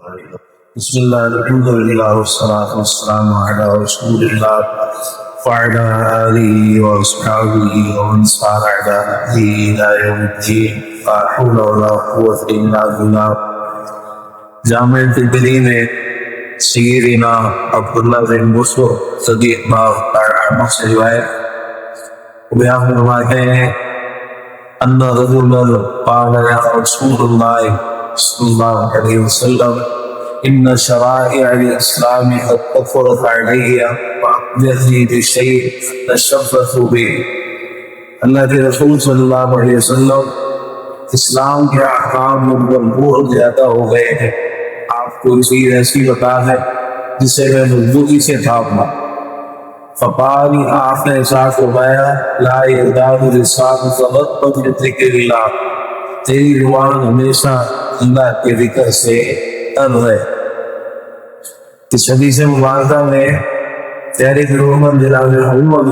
بسم الله الحمد لله والصلاة والسلام على رسول الله وعلى آله وأصحابه ومن صار على هديه إلى يوم الدين لا حول ولا قوة إلا بالله. جامع الترمذی میں سیدنا عبداللہ بن مسعود صدیق اللہ سے روایت بیان فرماتے ہیں ان رجلا قال يا رسول الله صلی اللہ علیہ وسلم ان شرائع الاسلام قد كثرت علي فاخبرني بشيء تشبث به. اللہ کے رسول صلی اللہ علیہ وسلم اسلام کے احکام بہت زیادہ ہو گئے ہیں، آپ کو چیز ایسی بتا ہے جسے میں مضبوطی سے تھامنا. فقال آپ نے ارشاد فرمایا لا يزال لسانك رطبا بذكر اللہ، تیری زبان ہمیشہ اللہ کے ذکر سے تر رہے. اس حدیث مبارکہ میں پیارے محمد جناب محمد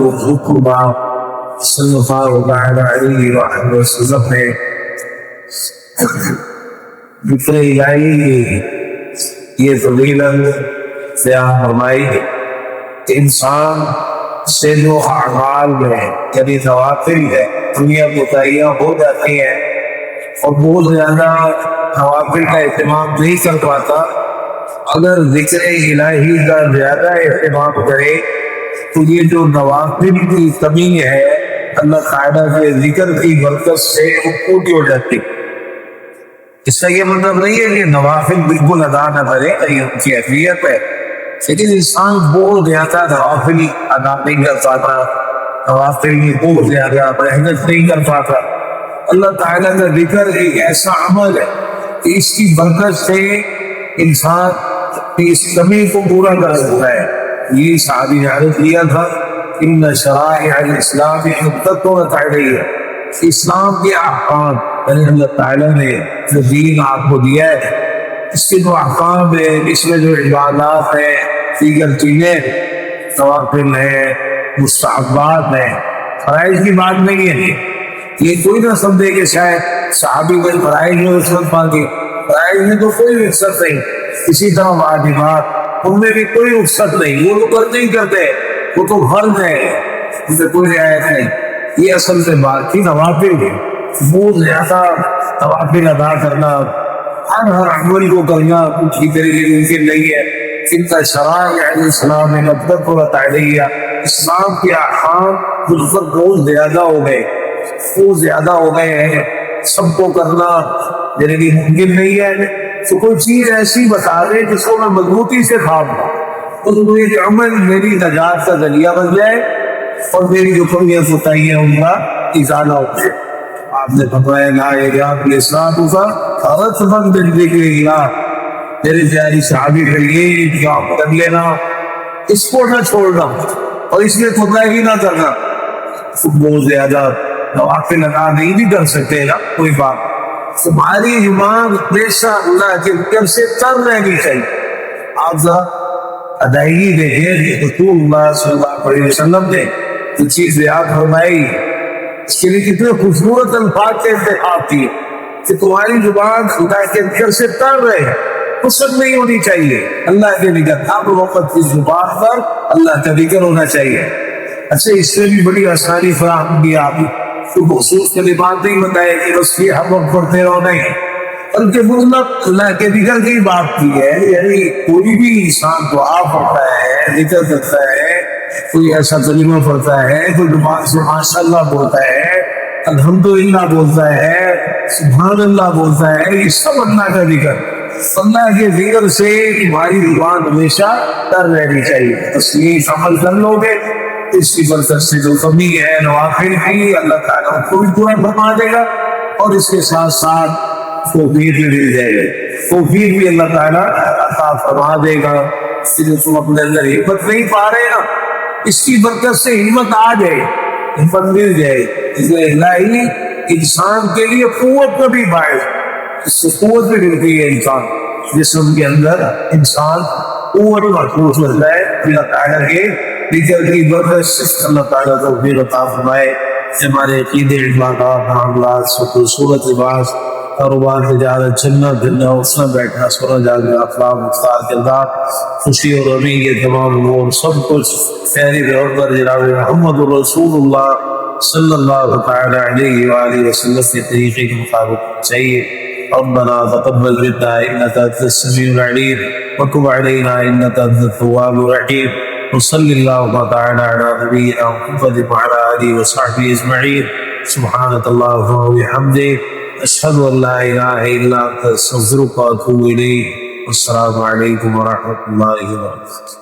صلی اللہ علیہ وسلم نے ذکر الہی کی یہ فضیلت بیان فرمائی کہ انسان سے جو اعمال میں یعنی نوافل ہے دنیا متعین ہو جاتی ہیں اور بہت زیادہ نوافل کا اہتمام نہیں کر پاتا، اگر ذکر الہی کا زیادہ اہتمام کرے تو یہ جو نوافل کی کمی ہے اللہ تعالیٰ کے ذکر کی برکت سے وہ پوری ہو جاتی. اس کا یہ مطلب نہیں ہے کہ نوافل بالکل ادا نہ کرے، یہ ان کی اہمیت ہے، لیکن انسان بہت زیادہ نوافل ادا نہیں کر پاتا، نوافل میں بہت زیادہ محنت نہیں کر پاتا. اللہ تعالیٰ کا ذکر ایک ایسا عمل ہے کہ اس کی برکت سے انسان اس کمی کو پورا کر سکتا ہے. یہ صحابی نے عرض کیا تھا ان شرائع الاسلام حقت علیہ، اسلام کے احکام یعنی اللہ تعالیٰ نے جو دین آپ کو دیا ہے اس کے جو احکام ہے، اس میں جو عبادات ہیں، دیگر چیزیں نوافل ہیں، مستحبات ہیں، فرائض کی بات نہیں ہے. یہ کوئی نہ سمجھے کہ شاید صحابی کوئی فرائض میں رخصت مانگے، فرائض میں تو کوئی رخصت نہیں. اسی طرح واجبات ان میں بھی کوئی رخصت نہیں، وہ تو نہیں کرتے، وہ تو فرض ہے، ان میں کوئی رعایت نہیں. یہ اصل سے بات تھی نوافل ہے، بہت زیادہ نوافل ادا کرنا، ہر عمل کو کرنا کچھ ہی طریقے ممکن نہیں ہے. ان کا شرائع الاسلام میں مطلب کو بتایا اسلام کے احکام بہت زیادہ ہو گئے، بہت زیادہ ہو گئے ہیں، سب کو کرنا میرے لیے ممکن نہیں ہے. تو کوئی چیز ایسی بتا دے جس کو میں مضبوطی سے تھام لوں تو یہ عمل میری نجات کا ذریعہ بن جائے اور میری جو کمیاں کوتاہیاں ان کا ازالہ ہو جائے. آپ نے فرمایا لا یزال لسانک رطبا بذکر اللہ، میرے پیاری صحابی کے لیے جواب کر لینا، اس کو نہ چھوڑنا اور اس میں کوتاہی نہ کرنا. بہت زیادہ نوافل ادا نہیں بھی کر سکتے نا، کوئی بات، تمہاری زبان ہمیشہ اللہ کے ذکر سے تر رہنی چاہیے. آپ ذرا ادائیگی دیکھیں کہ رسول اللہ صلی اللہ علیہ وسلم نے جو چیز بیان فرمائی اس کے لیے کتنے خوبصورت الفاظ کے انتخاب کیے کہ تمہاری زبان خدا کے ذکر سے تر رہے، قصد نہیں ہونی چاہیے، اللہ کے ذکر ہر وقت کی زبان پر اللہ کا ذکر ہونا چاہیے. اچھا اس سے بھی بڑی آسانی فراہم کی آپ تو مخصوص کلمات نہیں بتائے کہ بس یہ ہر وقت پڑھتے رہو، نہیں، بلکہ مطلب اللہ کے ذکر کی بات کی ہے. یعنی کوئی بھی انسان دعا پڑھتا ہے، ذکر کرتا ہے، کوئی ایسا کلمہ پڑھتا ہے، کوئی زبان سے ماشاء اللہ بولتا ہے، الحمدللہ بولتا ہے، سبحان اللہ بولتا ہے، یہ سب اللہ کا ذکر. اللہ کے ذکر سے تمہاری زبان ہمیشہ تر رہنی چاہیے. بس یہ عمل کر لو گے اس کی برکت سے جو کمی ہے نوافل کی اللہ تعالیٰ کو بھی پورا فرما دے گا اور اس کے ساتھ ساتھ توفیق بھی مل جائے گا، توفیق بھی اللہ تعالیٰ عطا فرما دے گا. جو تم اپنے اندر ہمت نہیں پا رہے نا اس کی برکت سے ہمت آ جائے، ہمت مل جائے. اس لیے الہی انسان کے لیے قوت کا بھی باعث، اس سے قوت بھی ملتی ہے، انسان جسم کے اندر انسان قوت محسوس ہوتا ہے. اللہ تعالیٰ کے ذکر کی برکت سے اللہ تعالیٰ کو بھی عطا فرمائے. ہمارے عقیدے عبادات معاملات صورت لباس کاروبار تجارت چلنا پھرنا اٹھنا بیٹھنا سونا جاگنا اخلاق مختار کردار خوشی اور غمی کے تمام امور سب کچھ خیری پیغمبر جناب محمد رسول اللہ صلی اللہ تعالی علیہ وآلہ وسلم کے طریقے کے مطابق چاہیے. ربنا تقبل منا انك انت السميع العليم وتب علينا انك انت التواب الرحيم. وصلى الله تعالى على نبينا محمد وعلى اله وصحبه اجمعين. سبحانك اللهم وبحمدك اشهد ان لا اله الا انت استغفرك واتوب اليك. والسلام عليكم ورحمه الله وبركاته.